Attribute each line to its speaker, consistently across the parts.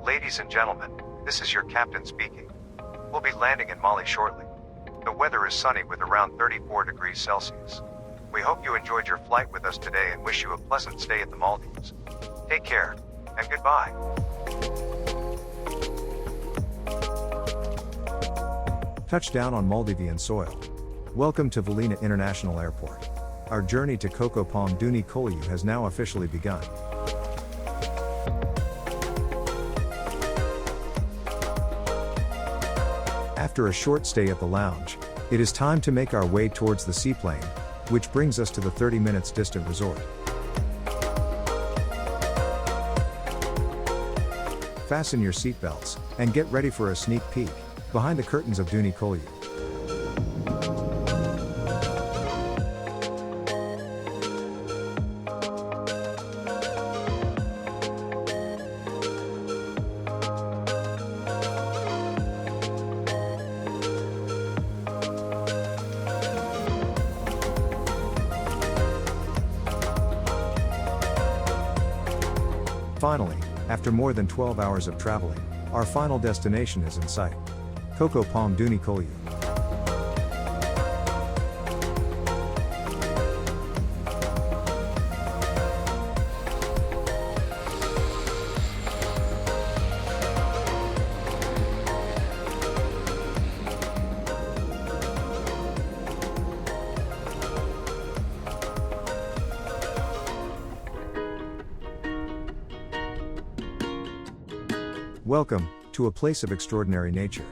Speaker 1: Ladies and gentlemen, this is your captain speaking. We'll be landing in Mali shortly. The weather is sunny with around 34 degrees Celsius. We hope you enjoyed your flight with us today and wish you a pleasant stay at the Maldives. Take care, and goodbye.
Speaker 2: Touchdown on Maldivian soil. Welcome to Valina International Airport. Our journey to Coco Palm Dhuni Kolhu has now officially begun. After a short stay at the lounge, it is time to make our way towards the seaplane, which brings us to the 30 minutes distant resort. Fasten your seatbelts, and get ready for a sneak peek behind the curtains of Dhuni Kolhu. Finally, after more than 12 hours of traveling, our final destination is in sight. Coco Palm Dhuni Kolhu. Welcome to a place of extraordinary nature.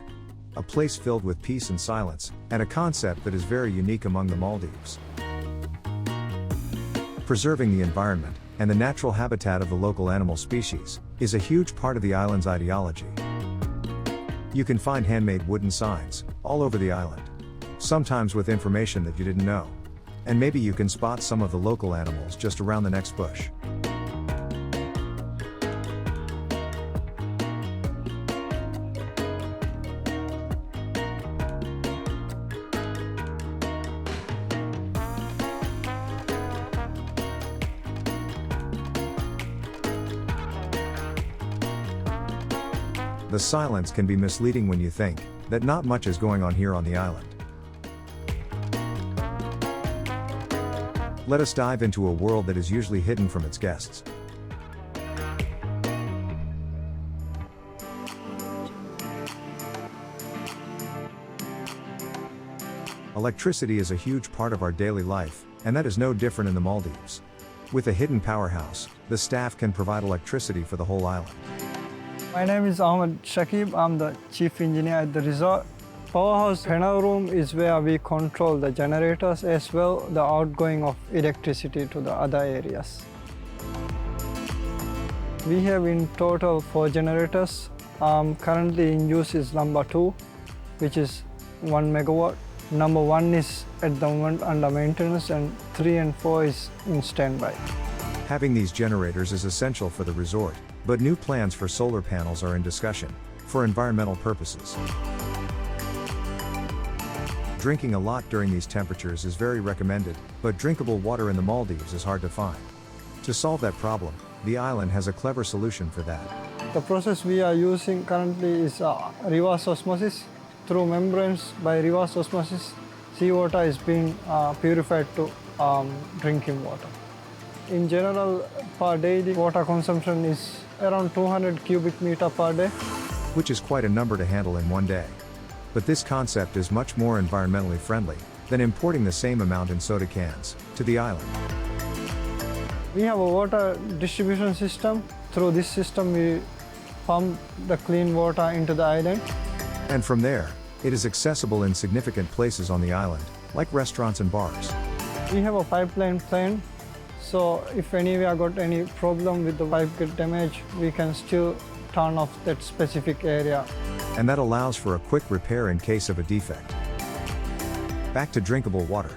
Speaker 2: A place filled with peace and silence, and a concept that is very unique among the Maldives. Preserving the environment and the natural habitat of the local animal species is a huge part of the island's ideology. You can find handmade wooden signs all over the island, sometimes with information that you didn't know. And maybe you can spot some of the local animals just around the next bush. The silence can be misleading when you think that not much is going on here on the island. Let us dive into a world that is usually hidden from its guests. Electricity is a huge part of our daily life, and that is no different in the Maldives. With a hidden powerhouse, the staff can provide electricity for the whole island.
Speaker 3: My name is Ahmed Shakib. I'm the chief engineer at the resort. Powerhouse panel room is where we control the generators as well the outgoing of electricity to the other areas. We have in total 4 generators. Currently in use is number 2, which is 1 megawatt. Number 1 is at the moment under maintenance, and 3 and 4 is in standby.
Speaker 2: Having these generators is essential for the resort, but new plans for solar panels are in discussion for environmental purposes. Drinking a lot during these temperatures is very recommended, but drinkable water in the Maldives is hard to find. To solve that problem, the island has a clever solution for that.
Speaker 3: The process we are using currently is reverse osmosis. Through membranes by reverse osmosis, seawater is being purified to drinking water. In general, per day, the water consumption is around 200 cubic meter per day.
Speaker 2: Which is quite a number to handle in one day. But this concept is much more environmentally friendly than importing the same amount in soda cans to the island.
Speaker 3: We have a water distribution system. Through this system, we pump the clean water into the island.
Speaker 2: And from there, it is accessible in significant places on the island, like restaurants and bars.
Speaker 3: We have a pipeline plan. So if anywhere got any problem with the pipe get damaged, we can still turn off that specific area.
Speaker 2: And that allows for a quick repair in case of a defect. Back to drinkable water.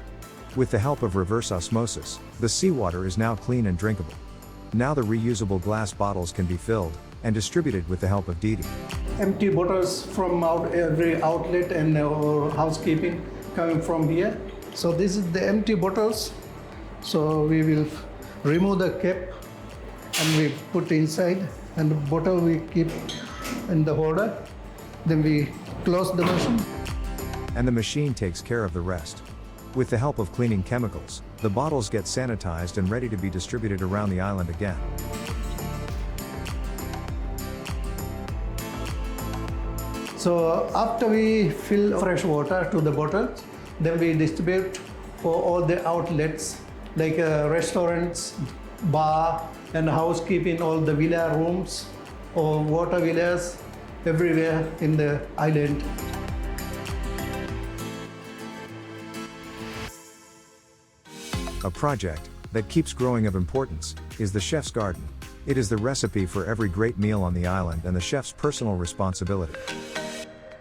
Speaker 2: With the help of reverse osmosis, the seawater is now clean and drinkable. Now the reusable glass bottles can be filled and distributed with the help of Didi.
Speaker 4: Empty bottles from every outlet and housekeeping coming from here. So this is the empty bottles. So we will remove the cap and we put inside and the bottle we keep in the holder. Then we close the machine.
Speaker 2: And the machine takes care of the rest. With the help of cleaning chemicals, the bottles get sanitized and ready to be distributed around the island again.
Speaker 4: So after we fill fresh water to the bottles, then we distribute for all the outlets like restaurants, bar, and housekeeping, all the villa rooms or water villas everywhere in the island.
Speaker 2: A project that keeps growing of importance is the Chef's Garden. It is the recipe for every great meal on the island and the chef's personal responsibility.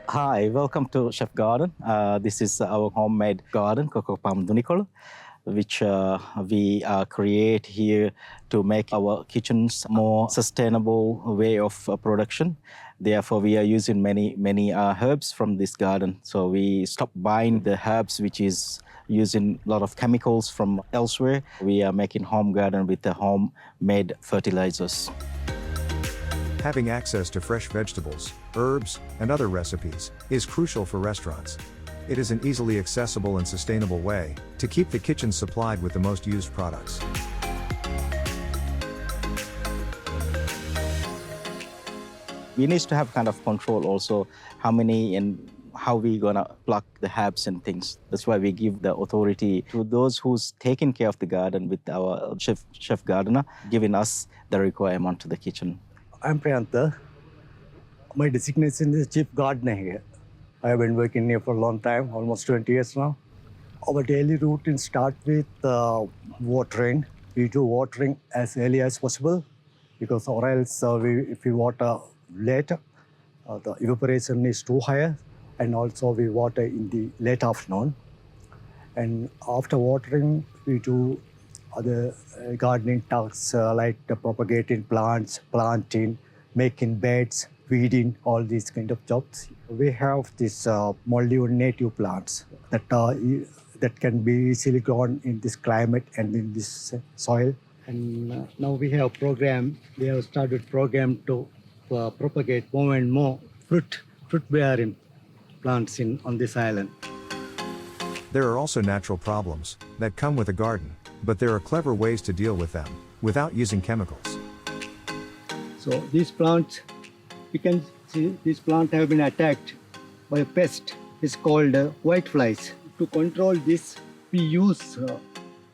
Speaker 5: Hi, welcome to Chef Garden. This is our homemade garden, Coco Palm Dhuni Kolhu, which we create here to make our kitchens more sustainable way of production. Therefore, we are using many herbs from this garden. So we stop buying the herbs which is using a lot of chemicals from elsewhere. We are making home garden with the homemade fertilizers.
Speaker 2: Having access to fresh vegetables, herbs, and other recipes is crucial for restaurants. It is an easily accessible and sustainable way to keep the kitchen supplied with the most used products.
Speaker 5: We need to have kind of control also how many and how we gonna pluck the herbs and things. That's why we give the authority to those who's taking care of the garden with our chef gardener, giving us the requirement to the kitchen.
Speaker 6: I'm Priyantha. My designation is Chief Gardener here. I have been working here for a long time, almost 20 years now. Our daily routine starts with watering. We do watering as early as possible because or else if we water later, the evaporation is too high, and also we water in the late afternoon. And after watering, we do other gardening tasks like the propagating plants, planting, making beds, weeding, all these kind of jobs. We have these Maldives native plants that can be easily grown in this climate and in this soil. And now we have program. We have started program to propagate more and more fruit-bearing plants on this island.
Speaker 2: There are also natural problems that come with a garden, but there are clever ways to deal with them without using chemicals.
Speaker 6: So these plants, you can see these plants have been attacked by a pest. It's called whiteflies. To control this, we use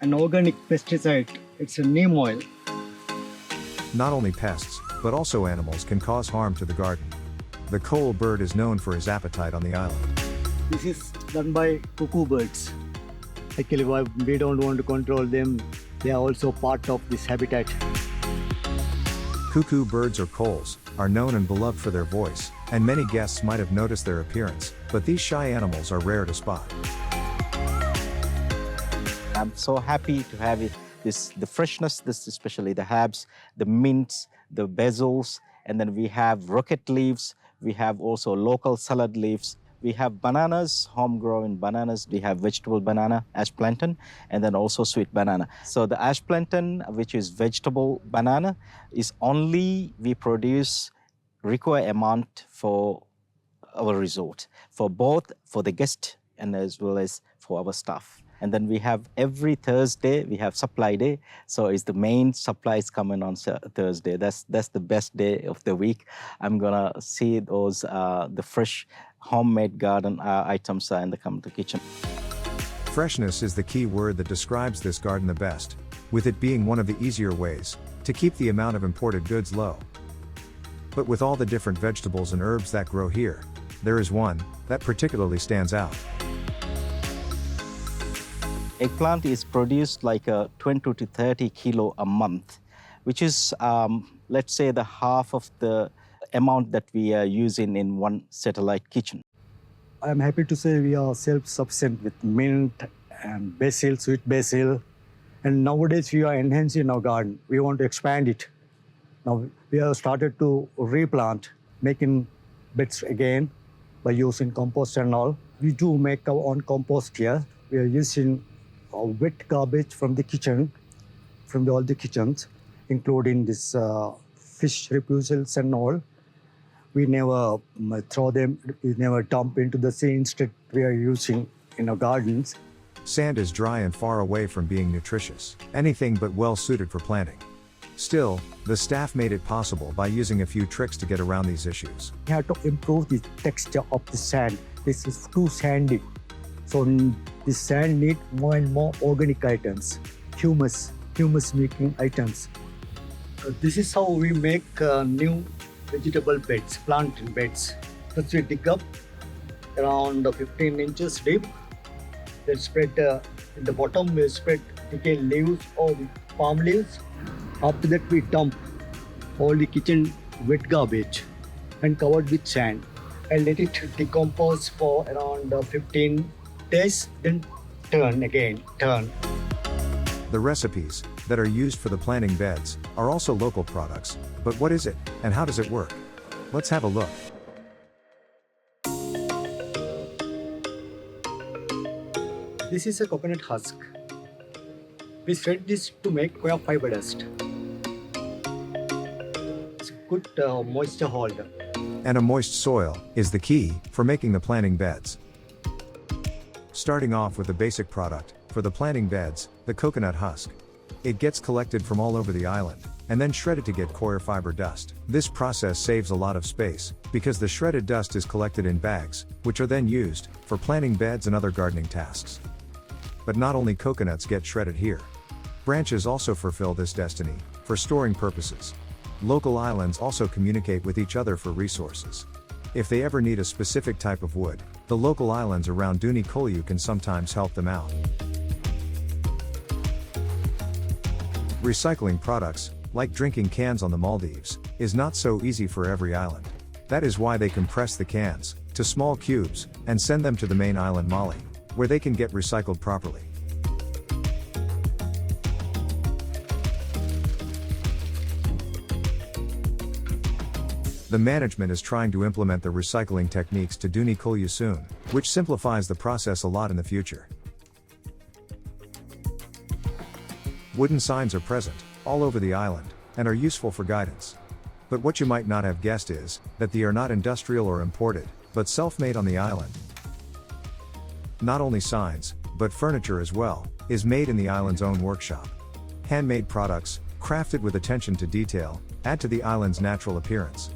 Speaker 6: an organic pesticide. It's a neem oil.
Speaker 2: Not only pests, but also animals can cause harm to the garden. The coal bird is known for his appetite on the island.
Speaker 6: This is done by cuckoo birds. Actually, we don't want to control them. They are also part of this habitat.
Speaker 2: Cuckoo birds or coals are known and beloved for their voice, and many guests might have noticed their appearance, but these shy animals are rare to spot.
Speaker 5: I'm so happy to have it. The freshness, especially the herbs, the mints, the basils, and then we have rocket leaves. We have also local salad leaves. We have bananas, homegrown bananas. We have vegetable banana, ash plantain, and then also sweet banana. So the ash plantain, which is vegetable banana, is only we produce required amount for our resort, for both for the guest and as well as for our staff. And then we have every Thursday, we have supply day. So it's the main supplies coming on Thursday. That's the best day of the week. I'm gonna see those, the fresh homemade garden items in the kitchen.
Speaker 2: Freshness is the key word that describes this garden the best, with it being one of the easier ways to keep the amount of imported goods low. But with all the different vegetables and herbs that grow here, there is one that particularly stands out.
Speaker 5: Eggplant is produced like 20 to 30 kilo a month, which is, let's say, the half of the amount that we are using in one satellite kitchen.
Speaker 6: I'm happy to say we are self-sufficient with mint and basil, sweet basil. And nowadays we are enhancing our garden. We want to expand it. Now we have started to replant, making beds again by using compost and all. We do make our own compost here. We are using wet garbage from the kitchen, from all the kitchens, including this fish refusals and all. We never throw them, we never dump into the sea. Instead, we are using in our gardens.
Speaker 2: Sand is dry and far away from being nutritious, anything but well suited for planting. Still, the staff made it possible by using a few tricks to get around these issues.
Speaker 6: We have to improve the texture of the sand. This is too sandy. So the sand needs more and more organic items, humus making items. This is how we make new vegetable beds, planting beds. First we dig up around 15 inches deep. Then spread in the bottom, we spread decayed leaves or the palm leaves. After that we dump all the kitchen wet garbage and covered with sand and let it decompose for around 15 days, then turn.
Speaker 2: The recipes that are used for the planting beds are also local products, but what is it and how does it work? Let's have a look.
Speaker 6: This is a coconut husk. We shred this to make coir fiber dust. It's a good moisture holder.
Speaker 2: And a moist soil is the key for making the planting beds. Starting off with the basic product for the planting beds, the coconut husk. It gets collected from all over the island and then shredded to get coir fiber dust. This process saves a lot of space because the shredded dust is collected in bags, which are then used for planting beds and other gardening tasks. But not only coconuts get shredded here. Branches also fulfill this destiny for storing purposes. Local islands also communicate with each other for resources. If they ever need a specific type of wood, the local islands around Dhuni Kolhu can sometimes help them out. Recycling products, like drinking cans on the Maldives, is not so easy for every island. That is why they compress the cans to small cubes and send them to the main island Mali, where they can get recycled properly. The management is trying to implement the recycling techniques to Dhuni Kolhu soon, which simplifies the process a lot in the future. Wooden signs are present all over the island and are useful for guidance. But what you might not have guessed is that they are not industrial or imported, but self-made on the island. Not only signs, but furniture as well, is made in the island's own workshop. Handmade products, crafted with attention to detail, add to the island's natural appearance.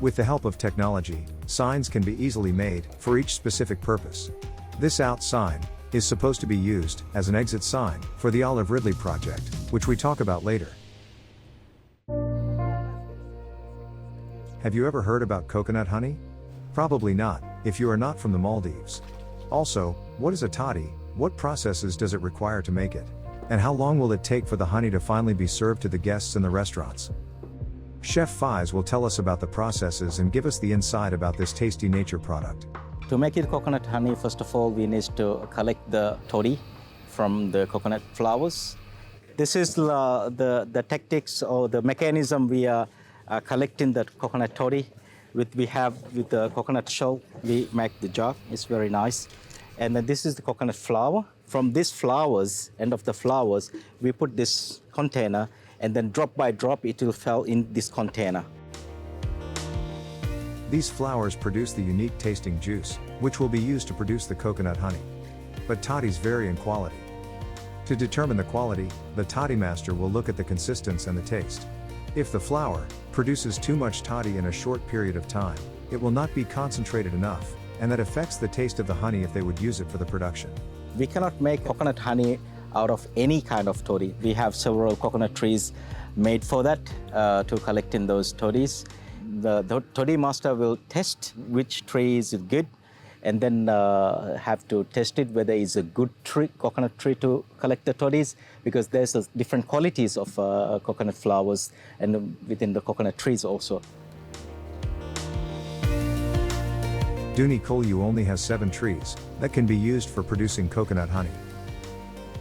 Speaker 2: With the help of technology, signs can be easily made for each specific purpose. This out sign is supposed to be used as an exit sign for the Olive Ridley project, which we talk about later. Have you ever heard about coconut honey? Probably not, if you are not from the Maldives. Also, what is a toddy? What processes does it require to make it? And how long will it take for the honey to finally be served to the guests in the restaurants? Chef Faiz will tell us about the processes and give us the insight about this tasty nature product.
Speaker 5: To make it coconut honey, first of all, we need to collect the toddy from the coconut flowers. This is the tactics or the mechanism we are collecting the coconut toddy. With the coconut shell, we make the jar. It's very nice. And then this is the coconut flower. From these flowers, end of the flowers, we put this container, and then drop by drop it will fall in this container.
Speaker 2: These flowers produce the unique tasting juice, which will be used to produce the coconut honey. But toddies vary in quality. To determine the quality, the toddy master will look at the consistency and the taste. If the flower produces too much toddy in a short period of time, it will not be concentrated enough, and that affects the taste of the honey if they would use it for the production.
Speaker 5: We cannot make coconut honey out of any kind of toddy. We have several coconut trees made for that, to collect in those toddies. The toddy master will test which tree is good, and then have to test it whether it's a good tree, coconut tree to collect the toddies, because there's different qualities of coconut flowers and within the coconut trees also.
Speaker 2: Dhuni Kolhu only has 7 trees that can be used for producing coconut honey.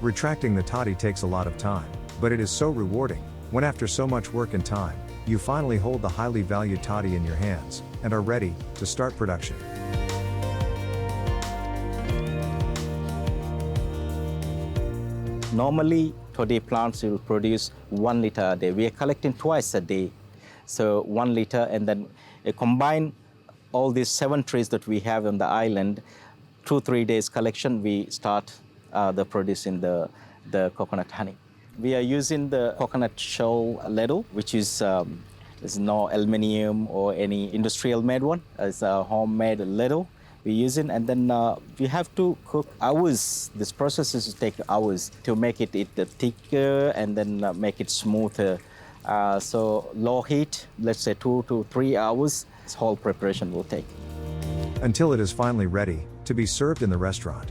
Speaker 2: Retracting the toddy takes a lot of time, but it is so rewarding When after so much work and time, you finally hold the highly valued toddy in your hands, and are ready to start production.
Speaker 5: Normally, toddy plants will produce 1 liter a day. We are collecting twice a day, so 1 liter, and then combine all these 7 trees that we have on the island. 2-3 days collection, we start the producing the coconut honey. We are using the coconut shell ladle, which is no aluminium or any industrial made one. It's a homemade ladle we're using, and then we have to cook hours. This process is to take hours to make it thicker and then make it smoother. So low heat, let's say 2 to 3 hours, this whole preparation will take.
Speaker 2: Until it is finally ready to be served in the restaurant.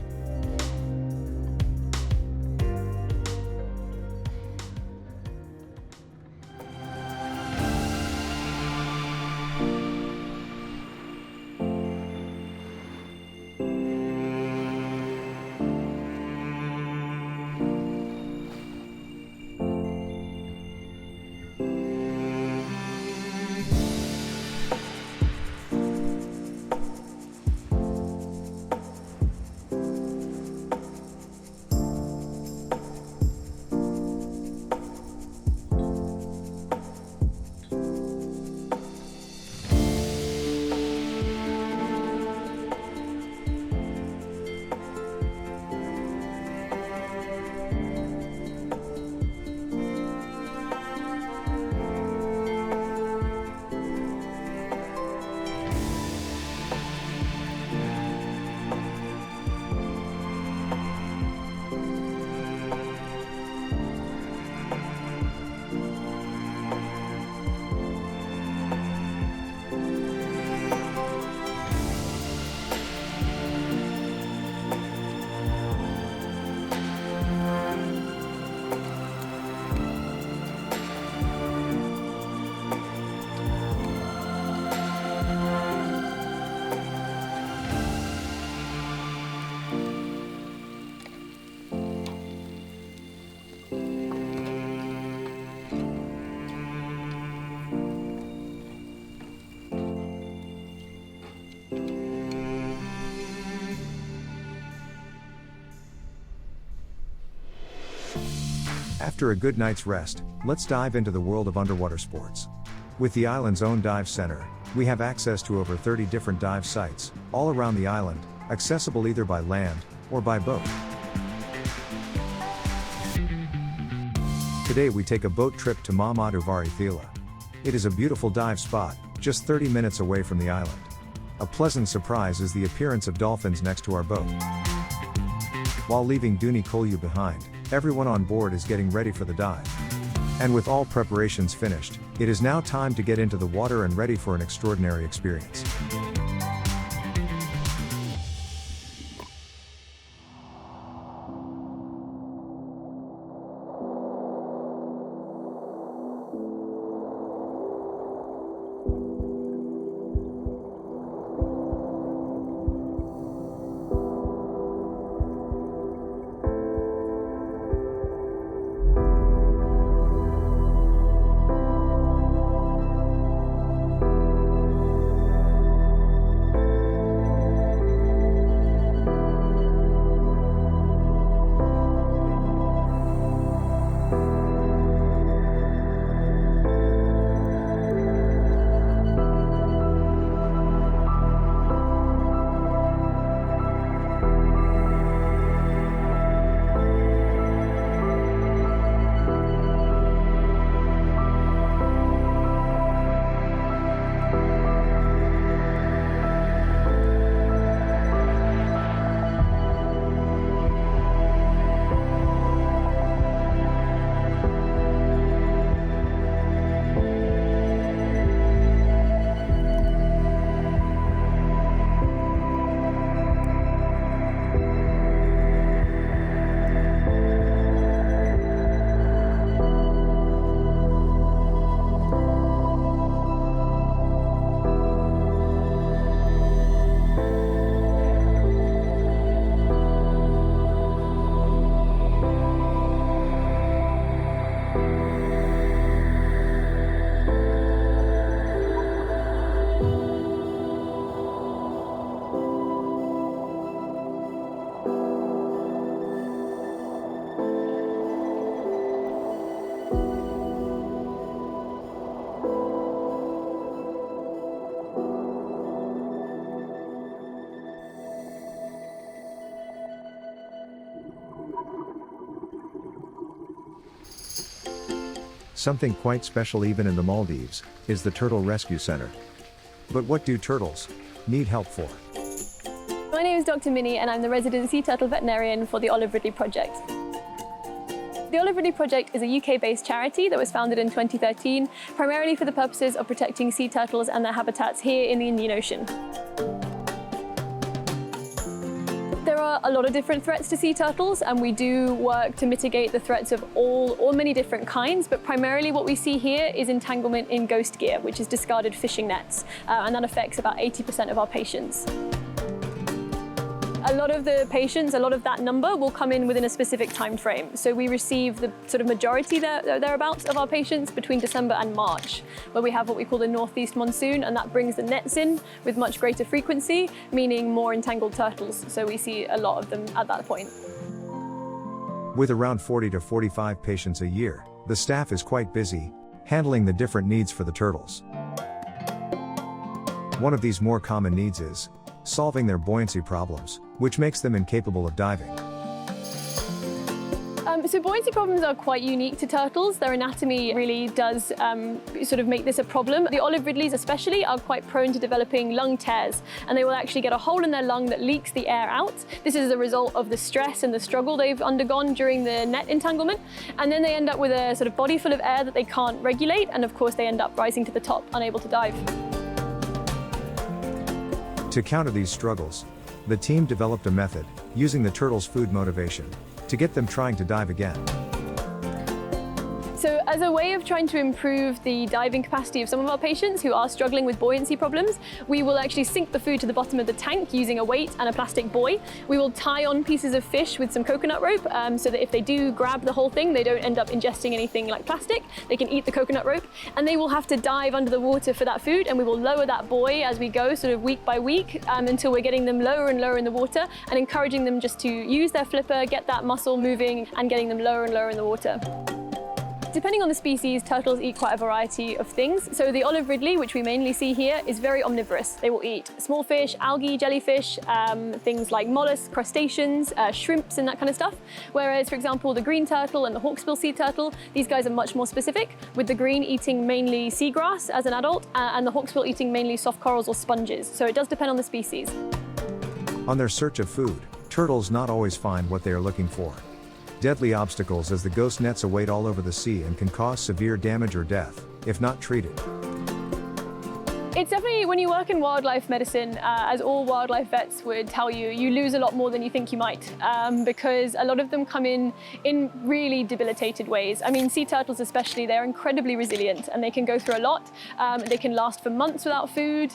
Speaker 2: After a good night's rest, let's dive into the world of underwater sports. With the island's own dive center, we have access to over 30 different dive sites, all around the island, accessible either by land or by boat. Today we take a boat trip to Mamaduvare Thila. It is a beautiful dive spot, just 30 minutes away from the island. A pleasant surprise is the appearance of dolphins next to our boat. While leaving Dhuni Kolhu behind, everyone on board is getting ready for the dive. And with all preparations finished, it is now time to get into the water and ready for an extraordinary experience. Something quite special even in the Maldives is the Turtle Rescue Center. But what do turtles need help for?
Speaker 7: My name is Dr. Minnie and I'm the resident sea turtle veterinarian for the Olive Ridley Project. The Olive Ridley Project is a UK-based charity that was founded in 2013, primarily for the purposes of protecting sea turtles and their habitats here in the Indian Ocean. There are a lot of different threats to sea turtles, and we do work to mitigate the threats of all many different kinds, but primarily what we see here is entanglement in ghost gear, which is discarded fishing nets, and that affects about 80% of our patients. A lot of the patients, a lot of that number will come in within a specific time frame. So we receive the sort of majority thereabouts of our patients between December and March, where we have what we call the northeast monsoon, and that brings the nets in with much greater frequency, meaning more entangled turtles. So we see a lot of them at that point.
Speaker 2: With around 40 to 45 patients a year, the staff is quite busy, handling the different needs for the turtles. One of these more common needs is solving their buoyancy problems, which makes them incapable of diving.
Speaker 7: So buoyancy problems are quite unique to turtles. Their anatomy really does sort of make this a problem. The Olive Ridleys especially are quite prone to developing lung tears, and they will actually get a hole in their lung that leaks the air out. This is a result of the stress and the struggle they've undergone during the net entanglement, and then they end up with a sort of body full of air that they can't regulate, and of course they end up rising to the top, unable to dive.
Speaker 2: To counter these struggles, the team developed a method, using the turtles' food motivation, to get them trying to dive again.
Speaker 7: So as a way of trying to improve the diving capacity of some of our patients who are struggling with buoyancy problems, we will actually sink the food to the bottom of the tank using a weight and a plastic buoy. We will tie on pieces of fish with some coconut rope so that if they do grab the whole thing, they don't end up ingesting anything like plastic. They can eat the coconut rope, and they will have to dive under the water for that food, and we will lower that buoy as we go, sort of week by week, until we're getting them lower and lower in the water and encouraging them just to use their flipper, get that muscle moving, and getting them lower and lower in the water. Depending on the species, turtles eat quite a variety of things. So the Olive Ridley, which we mainly see here, is very omnivorous. They will eat small fish, algae, jellyfish, things like mollusks, crustaceans, shrimps and that kind of stuff. Whereas, for example, the green turtle and the hawksbill sea turtle, these guys are much more specific, with the green eating mainly seagrass as an adult, and the hawksbill eating mainly soft corals or sponges. So it does depend on the species.
Speaker 2: On their search of food, turtles not always find what they are looking for. Deadly obstacles as the ghost nets await all over the sea and can cause severe damage or death, if not treated.
Speaker 7: It's definitely, when you work in wildlife medicine, as all wildlife vets would tell you, you lose a lot more than you think you might, because a lot of them come in really debilitated ways. I mean, sea turtles especially, they're incredibly resilient and they can go through a lot. They can last for months without food.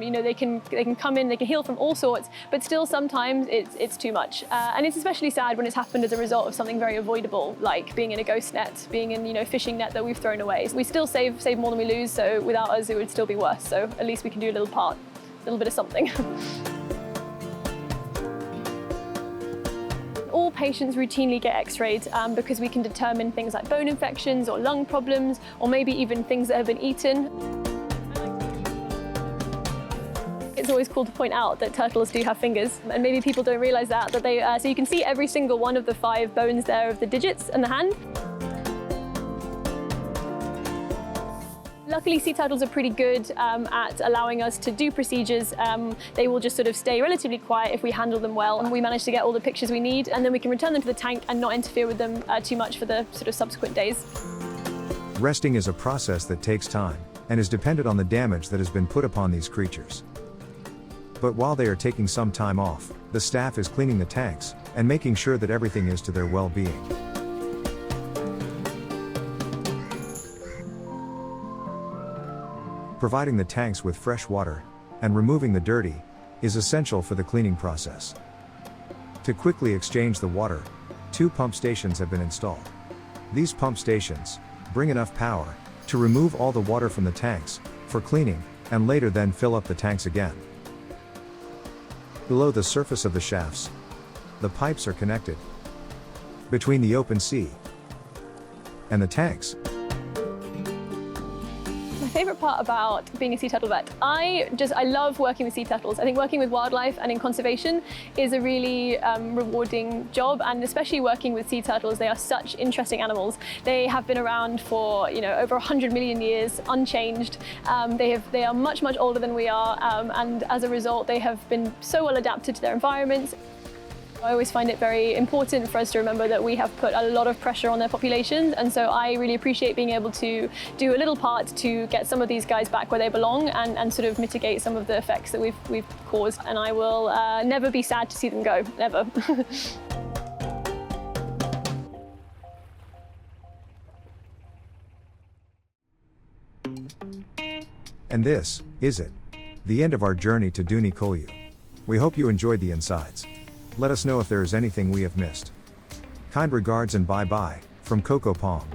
Speaker 7: You know, they can come in, they can heal from all sorts, but still sometimes it's too much. And it's especially sad when it's happened as a result of something very avoidable, like being in a ghost net, being in, you know, fishing net that we've thrown away. We still save more than we lose, so without us it would still be worse. So at least we can do a little bit of something. All patients routinely get x-rayed because we can determine things like bone infections or lung problems, or maybe even things that have been eaten. It's always cool to point out that turtles do have fingers, and maybe people don't realize that they, so you can see every single one of the 5 bones there of the digits and the hand. Luckily, sea turtles are pretty good at allowing us to do procedures. They will just sort of stay relatively quiet if we handle them well, and we manage to get all the pictures we need, and then we can return them to the tank and not interfere with them too much for the sort of subsequent days.
Speaker 2: Resting is a process that takes time and is dependent on the damage that has been put upon these creatures. But while they are taking some time off, the staff is cleaning the tanks and making sure that everything is to their well-being. Providing the tanks with fresh water and removing the dirty is essential for the cleaning process. To quickly exchange the water, 2 pump stations have been installed. These pump stations bring enough power to remove all the water from the tanks for cleaning, and later then fill up the tanks again. Below the surface of the shafts, the pipes are connected between the open sea and the tanks.
Speaker 7: My favourite part about being a sea turtle vet, I love working with sea turtles. I think working with wildlife and in conservation is a really rewarding job, and especially working with sea turtles. They are such interesting animals. They have been around for over 100 million years, unchanged. They are much older than we are, and as a result, they have been so well adapted to their environments. I always find it very important for us to remember that we have put a lot of pressure on their populations, and so I really appreciate being able to do a little part to get some of these guys back where they belong and sort of mitigate some of the effects that we've caused. And I will never be sad to see them go, never.
Speaker 2: And this is it. The end of our journey to Dhuni Kolhu. We hope you enjoyed the insides. Let us know if there is anything we have missed. Kind regards and bye-bye, from Coco Palm.